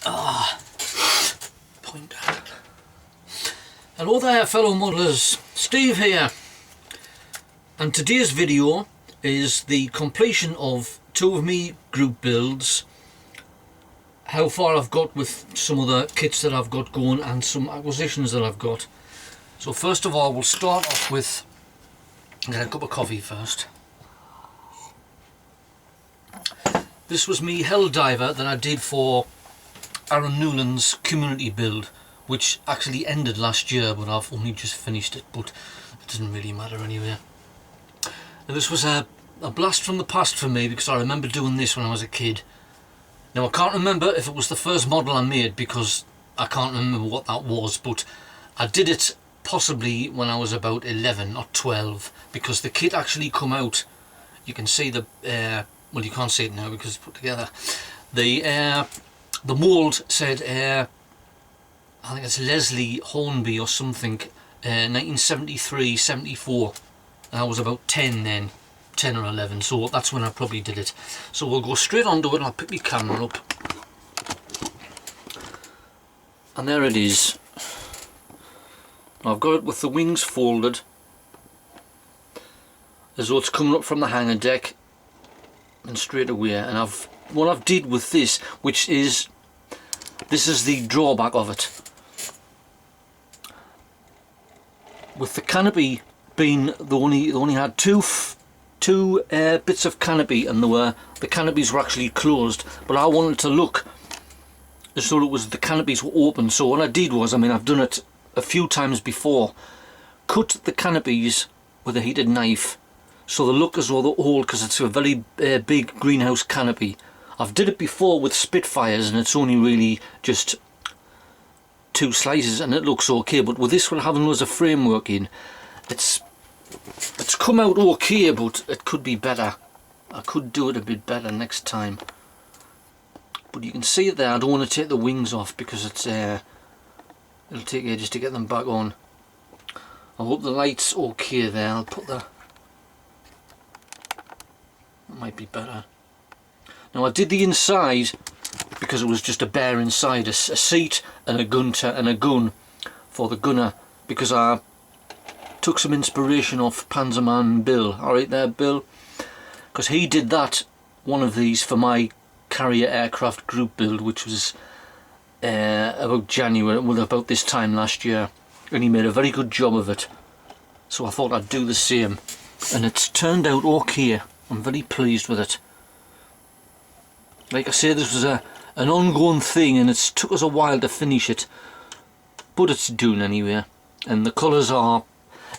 Point out. Hello there fellow modelers, Steve here, and today's video is the completion of two of me group builds, how far I've got with some of the kits that I've got going and some acquisitions that I've got. So first of all we'll start off with, I'll get a cup of coffee first. This was me Helldiver that I did for Aaron Newland's community build, which actually ended last year, but I've only just finished it, but it doesn't really matter anyway. And this was a blast from the past for me, because I remember doing this when I was a kid. Now I can't remember if it was the first model I made, because I can't remember what that was, but I did it possibly when I was about 11 or 12, because the kit actually come out. You can see the well, you can't see it now because it's put together. The mould said I think it's Leslie Hornby or something, 1973, 74. I was about 10 then, 10 or 11, so that's when I probably did it. So we'll go straight onto it and I'll pick my camera up. And there it is. I've got it with the wings folded, as though it's coming up from the hanger deck, and straight away. And what I've did with this, which is, this is the drawback of it. With the canopy being, they only had two bits of canopy, and the canopies were actually closed. But I wanted to look as though it was the canopies were open. So what I did was, I mean, I've done it a few times before, cut the canopies with a heated knife, so they look as though they're old, because it's a very big greenhouse canopy. I've did it before with Spitfires and it's only really just two slices and it looks okay, but with this one having loads of framework in, it's come out okay, but it could be better. I could do it a bit better next time. But you can see it there. I don't want to take the wings off because it's it'll take ages to get them back on. I hope the light's okay there. I'll put that might be better. Now I did the inside because it was just a bare inside, a seat and a gun for the gunner, because I took some inspiration off Panzerman Bill. Alright there Bill, because he did that, one of these, for my carrier aircraft group build, which was about January, well, about this time last year, and he made a very good job of it. So I thought I'd do the same, and it's turned out okay. I'm very pleased with it. Like I say, this was an ongoing thing, and it's took us a while to finish it, but it's done anyway. And the colours are,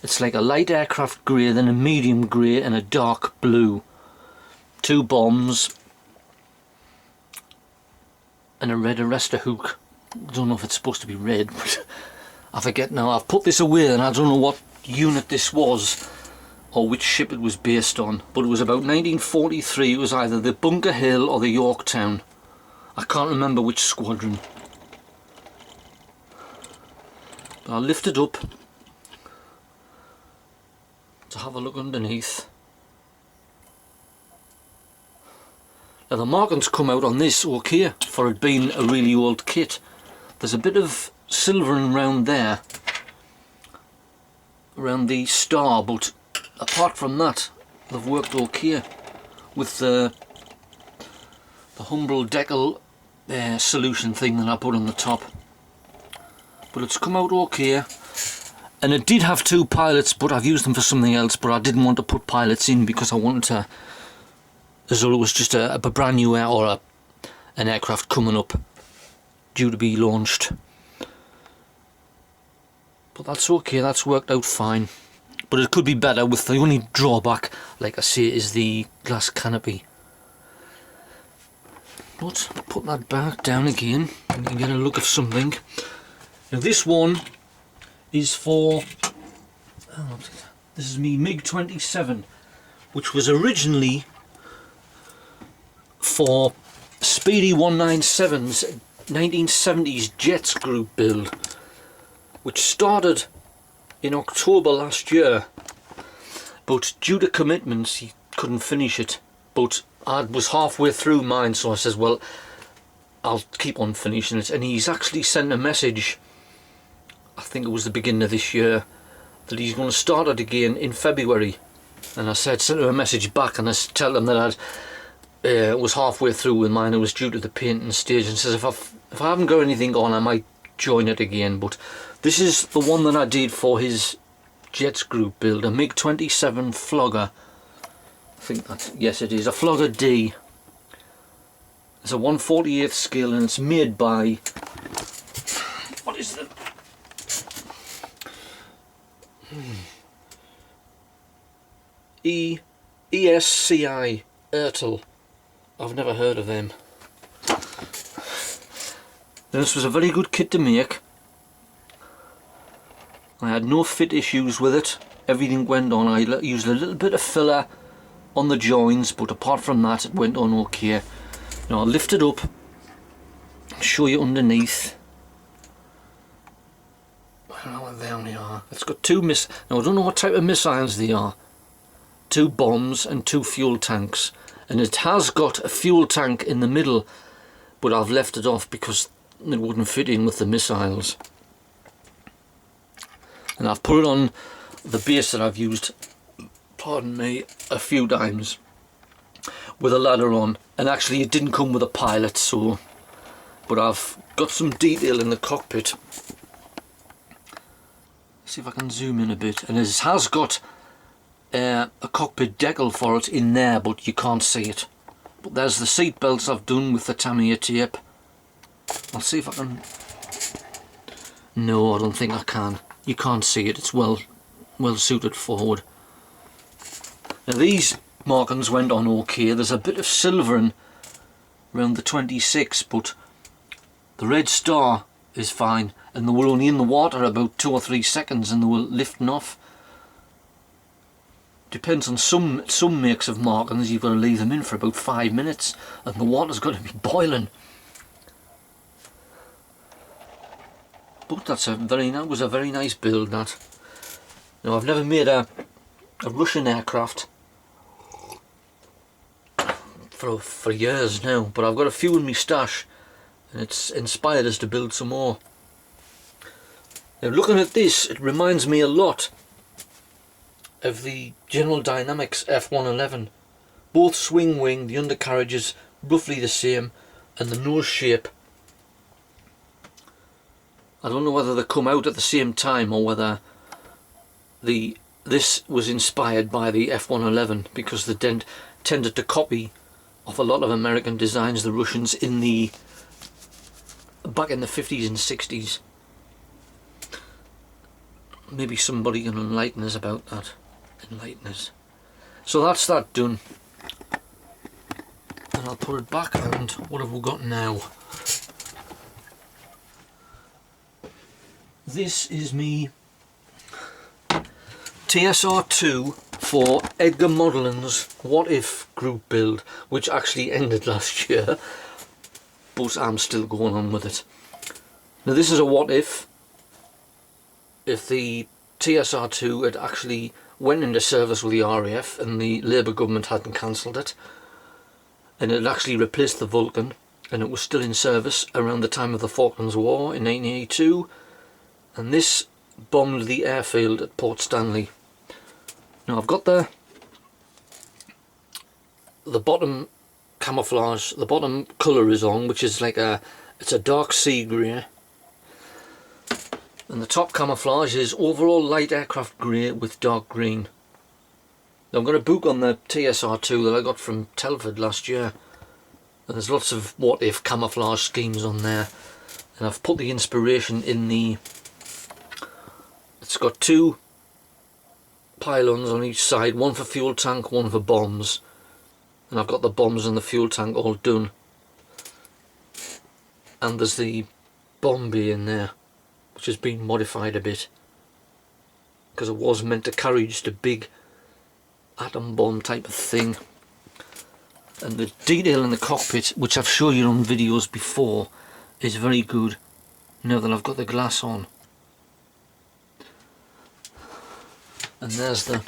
it's like a light aircraft grey, then a medium grey and a dark blue. Two bombs and a red arrestor hook. I don't know if it's supposed to be red, but I forget now. I've put this away and I don't know what unit this was or which ship it was based on, but it was about 1943. It was either the Bunker Hill or the Yorktown. I can't remember which squadron. But I'll lift it up to have a look underneath. Now the markings come out on this okay for it being a really old kit. There's a bit of silvering around there, around the star, but apart from that they've worked okay with the Humbrol decal solution thing that I put on the top. But it's come out okay, and it did have two pilots, but I've used them for something else. But I didn't want to put pilots in because I wanted to, as though it was just a brand new an aircraft coming up due to be launched. But that's okay, that's worked out fine. But it could be better, with the only drawback, like I say, is the glass canopy. But put that back down again and you can get a look of something. Now this one is for, this is me MiG 27, which was originally for Speedy 197's 1970s Jets group build, which started in October last year, but due to commitments he couldn't finish it. But I was halfway through mine, so I says, well, I'll keep on finishing it. And he's actually sent a message, I think it was the beginning of this year, that he's going to start it again in February. And I sent him a message back, and I tell him that I was halfway through with mine. It was due to the painting stage, and says if I haven't got anything on, I might join it again. But this is the one that I did for his Jets group build, a MiG 27 Flogger. I think that's, yes it is, a Flogger D. It's a 1/48th scale, and it's made by, what is the ESCI Ertel. I've never heard of them. This was a very good kit to make. I had no fit issues with it. Everything went on. I used a little bit of filler on the joins, but apart from that it went on okay. Now I'll lift it up, show you underneath. I don't know what they are. It's got two now I don't know what type of missiles they are. 2 bombs and 2 fuel tanks, and it has got a fuel tank in the middle, but I've left it off because it wouldn't fit in with the missiles. And I've put it on the base that I've used, pardon me, a few times with a ladder on, and actually it didn't come with a pilot, so, but I've got some detail in the cockpit. See if I can zoom in a bit, and it has got a cockpit decal for it in there, but you can't see it. But there's the seat belts I've done with the Tamiya tape. I'll see if I can. No, I don't think I can. You can't see it. It's well suited forward. Now these markings went on okay. There's a bit of silvering around the 26, but the red star is fine, and they were only in the water about 2 or 3 seconds and they were lifting off. Depends on some makes of markings, you've got to leave them in for about 5 minutes and the water's got to be boiling. But that was a very nice build, that. Now I've never made a Russian aircraft for years now, but I've got a few in my stash and it's inspired us to build some more. Now looking at this, it reminds me a lot of the General Dynamics F111. Both swing wing, the undercarriage is roughly the same, and the nose shape. I don't know whether they come out at the same time or whether this was inspired by the F111, because they tended to copy off a lot of American designs, the Russians, back in the 50s and 60s. Maybe somebody can enlighten us about that. So that's that done. And I'll put it back, and what have we got now? This is me TSR2 for Edgar Modelin's What If group build, which actually ended last year, but I'm still going on with it. Now this is a what if the TSR2 had actually went into service with the RAF and the Labour government hadn't cancelled it, and it had actually replaced the Vulcan, and it was still in service around the time of the Falklands War in 1982, and this bombed the airfield at Port Stanley. Now I've got the bottom camouflage, the bottom colour is on, which is like it's a dark sea grey, and the top camouflage is overall light aircraft grey with dark green. Now I've got a book on the TSR2 that I got from Telford last year, and there's lots of what if camouflage schemes on there, and I've put the inspiration in it's got 2 pylons on each side, one for fuel tank, one for bombs, and I've got the bombs and the fuel tank all done, and there's the bomb bay in there, which has been modified a bit because it was meant to carry just a big atom bomb type of thing. And the detail in the cockpit, which I've shown you on videos before, is very good now that I've got the glass on. And there's the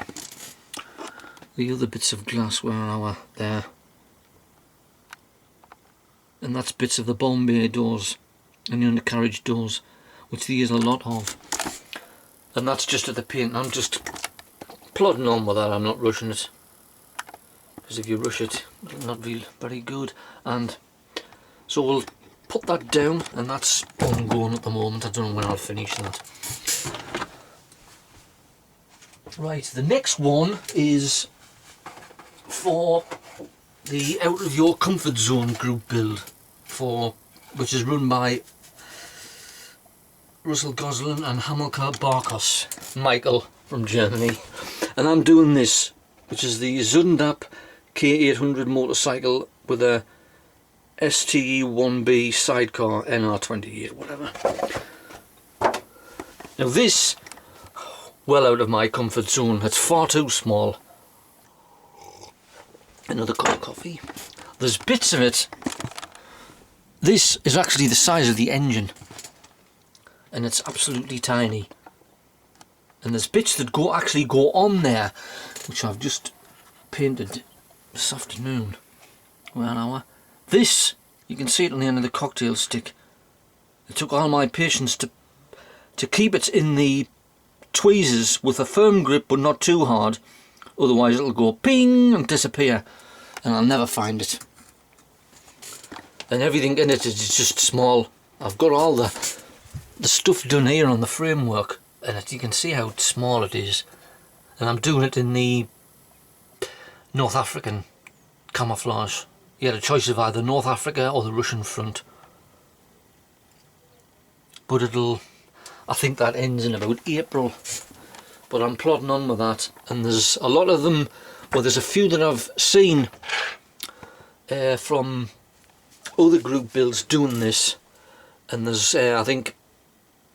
other bits of glass. Where are they? There. and that's bits of the bomb bay doors and the undercarriage doors, which there is a lot of. And that's just at the paint. I'm just plodding on with that, I'm not rushing it, because if you rush it, it'll not be very good. And so we'll put that down, and that's ongoing at the moment. I don't know when I'll finish that. Right, the next one is for the Out of Your Comfort Zone group build, which is run by Russell Goslin and Hamilcar Barkos, Michael from Germany. And I'm doing this, which is the Zundap K800 motorcycle with a STE1B sidecar NR28, whatever. Now this, well out of my comfort zone, it's far too small. Another cup of coffee. There's bits of it. This is actually the size of the engine, and it's absolutely tiny. And there's bits that actually go on there, which I've just painted this afternoon. This, you can see it on the end of the cocktail stick. It took all my patience to keep it in the tweezers with a firm grip but not too hard, otherwise it'll go ping and disappear and I'll never find it. And everything in it is just small. I've got all the stuff done here on the framework, and you can see how small it is. And I'm doing it in the North African camouflage. You had a choice of either North Africa or the Russian front. But I think that ends in about April. But I'm plodding on with that, and there's a lot of them. Well, there's a few that I've seen from other group builds doing this, and there's I think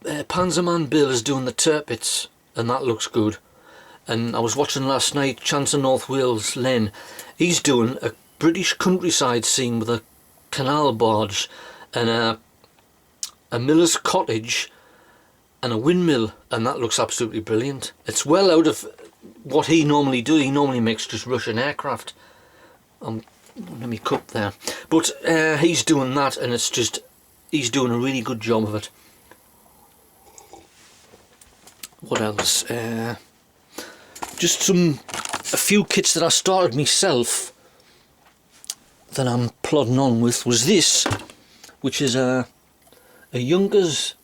Panzerman Bill is doing the Tirpitz, and that looks good. And I was watching last night, Chance of North Wales Len, he's doing a British countryside scene with a canal barge and a miller's cottage and a windmill, and that looks absolutely brilliant. It's well out of what he normally do. He normally makes just Russian aircraft. Let me cut there. But he's doing that, and it's just, he's doing a really good job of it. What else? Just a few kits that I started myself that I'm plodding on with was this, which is a Junkers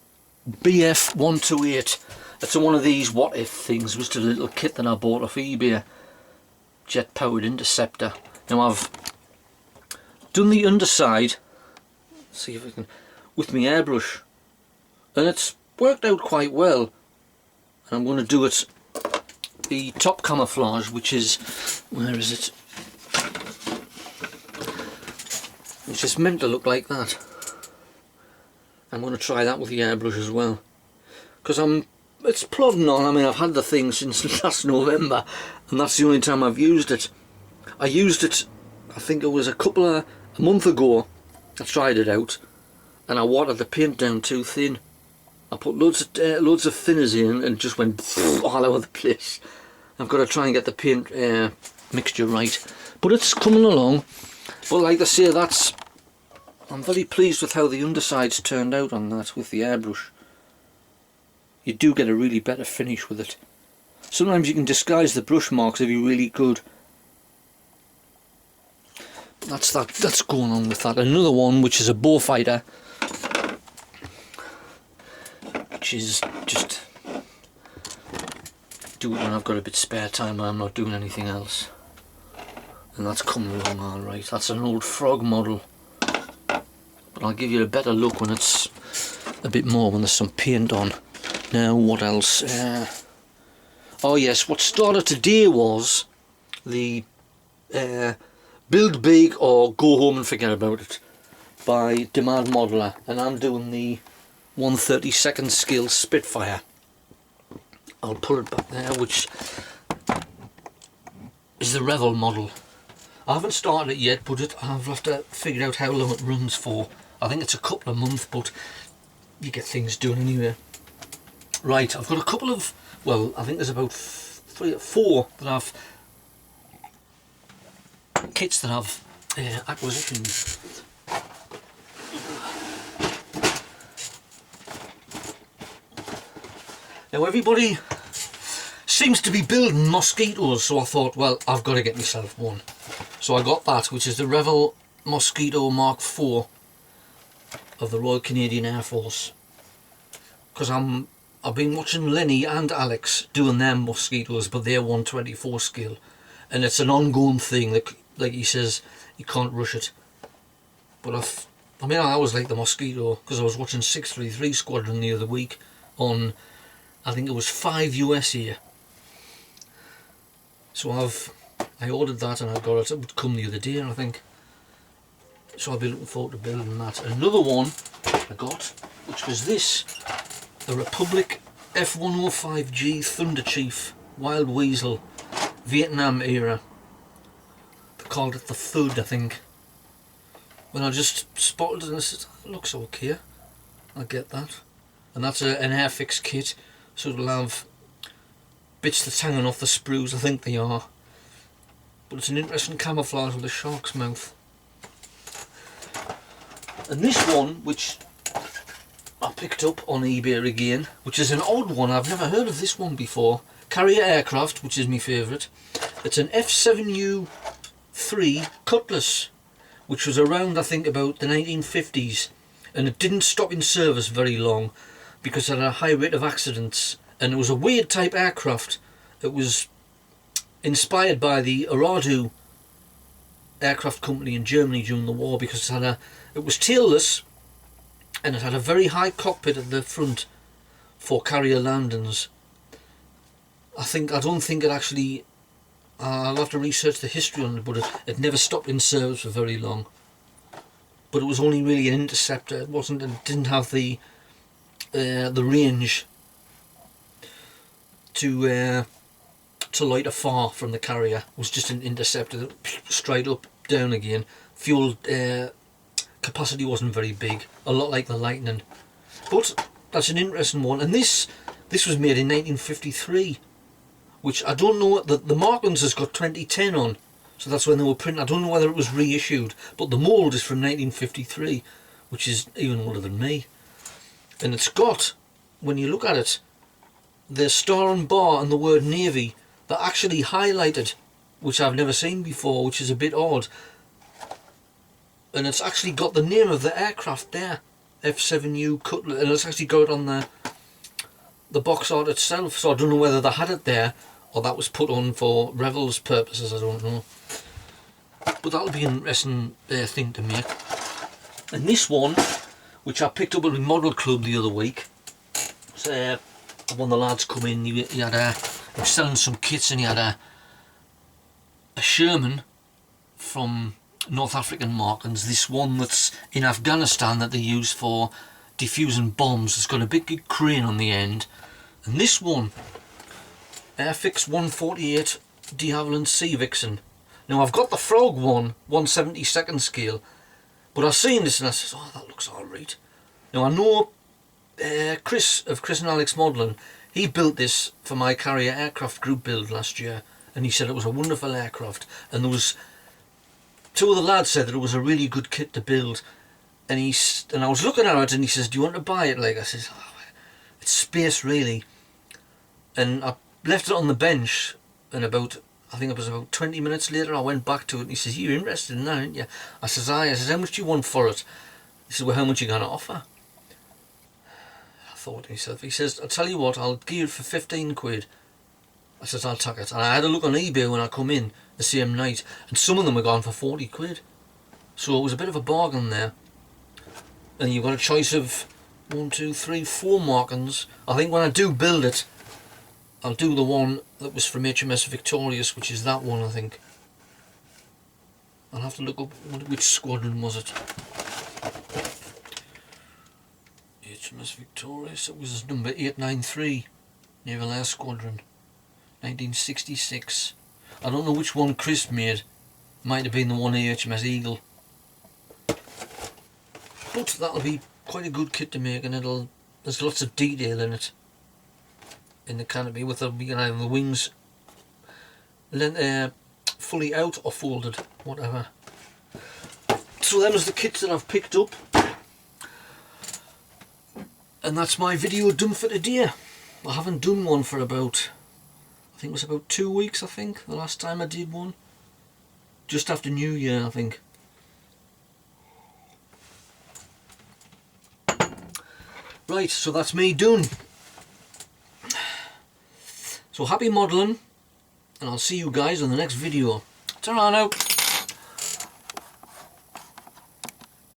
BF128. It's one of these what if things. It was just a little kit that I bought off eBay. Jet powered interceptor. Now I've done the underside, see if I can, with my airbrush, and it's worked out quite well. And I'm going to do it the top camouflage, which is, where is it? It's just meant to look like that. I'm going to try that with the airbrush as well, because it's plodding on. I mean, I've had the thing since last November, and that's the only time I've used it. I used it, I think it was a month ago. I tried it out, and I watered the paint down too thin. I put loads of thinners in, and it just went all over the place. I've got to try and get the paint mixture right, but it's coming along. But like I say, I'm very pleased with how the undersides turned out on that with the airbrush. You do get a really better finish with it. Sometimes you can disguise the brush marks if you're really good. That's going on with that. Another one, which is a Bowfighter, which is just do it when I've got a bit spare time and I'm not doing anything else. And that's coming along alright. That's an old Frog model, but I'll give you a better look when it's a bit more, when there's some paint on. Now what else? Oh yes, what started today was the Build Big or Go Home and Forget About It by Demand Modeler, and I'm doing the 1/32 scale Spitfire. I'll pull it back there, which is the Revel model. I haven't started it yet, but I'll have to figure out how long it runs for. I think it's a couple of months, but you get things done anyway. Right, I've got a couple of, well, I think there's about 3 or 4 that I've kits that I've acquisitioned. Now everybody seems to be building mosquitoes, so I thought, well, I've got to get myself one. So I got that, which is the Revell Mosquito Mark IV of the Royal Canadian Air Force. Because I've been watching Lenny and Alex doing their mosquitoes, but they're 124 scale, and it's an ongoing thing. Like he says, you can't rush it. But I mean, I always like the mosquito because I was watching 633 Squadron the other week on, I think it was 5 US here. So I ordered that and I got it. It would come the other day, I think. So I'll be looking forward to building that. Another one I got, which was this, the Republic F-105G Thunder Chief Wild Weasel, Vietnam era. They called it the Thud, I think. When I just spotted it and I said, it looks okay, I'll get that. And that's an Airfix kit, so it'll have bits that's hanging off the sprues, I think they are. But it's an interesting camouflage with a shark's mouth. And this one, which I picked up on eBay again, which is an odd one, I've never heard of this one before. Carrier aircraft, which is my favourite. It's an F-7U-3 Cutlass, which was around, I think, about the 1950s, and it didn't stop in service very long because it had a high rate of accidents, and it was a weird type aircraft. It was inspired by the Aradu aircraft company in Germany during the war, because it was tailless and it had a very high cockpit at the front for carrier landings. I don't think it actually, I'll have to research the history on it, but it never stopped in service for very long. But it was only really an interceptor. It didn't have the range to light afar from the carrier. It was just an interceptor, straight up, down again. Fuel capacity wasn't very big, a lot like the Lightning. But that's an interesting one. And this was made in 1953, which I don't know, the Marklands has got 2010 on, so that's when they were printed. I don't know whether it was reissued, but the mould is from 1953, which is even older than me. And it's got, when you look at it, the star and bar and the word Navy, they're actually highlighted, which I've never seen before, which is a bit odd. And it's actually got the name of the aircraft there, F-7U Cutlass, and it's actually got it on the box art itself. So I don't know whether they had it there or that was put on for Revell's purposes, I don't know. But that'll be an interesting thing to make. And this one, which I picked up at the Model Club the other week, so, one of the lads come in, he was selling some kits, and he had a Sherman from North African Marklands, this one that's in Afghanistan that they use for defusing bombs. It's got a big crane on the end. And this one, Airfix 148 de Havilland Sea Vixen. Now I've got the Frog one, 1/72 scale, but I've seen this and I said, oh, that looks alright. Now I know Chris of Chris and Alex Modelling, he built this for my carrier aircraft group build last year, and he said it was a wonderful aircraft, and there was two of the lads said that it was a really good kit to build, and I was looking at it and he says, do you want to buy it? Like, I says, oh, it's space really. And I left it on the bench, and I think it was about 20 minutes later I went back to it and he says, you're interested in that, aren't you? I says, aye. I says, how much do you want for it? He says, well, how much are you going to offer? I thought to myself, he says, I'll tell you what, I'll give it for 15 quid. I says, I'll take it. And I had a look on eBay when I come in the same night, and some of them were gone for 40 quid. So it was a bit of a bargain there. And you've got a choice of 1, 2, 3, 4 Marklands. I think when I do build it, I'll do the one that was from HMS Victorious, which is that one, I think. I'll have to look up which squadron was it. HMS Victorious, it was number 893, Naval Air Squadron, 1966. I don't know which one Chris made. Might have been the one HMS Eagle. But that'll be quite a good kit to make, and there's lots of detail in it. In the canopy, with the wings fully out or folded, whatever. So them is the kits that I've picked up. And that's my video done for today. I haven't done one for about, I think it was about 2 weeks, I think, the last time I did one. Just after New Year, I think. Right, so that's me done. So happy modelling, and I'll see you guys in the next video. Ta-ra now.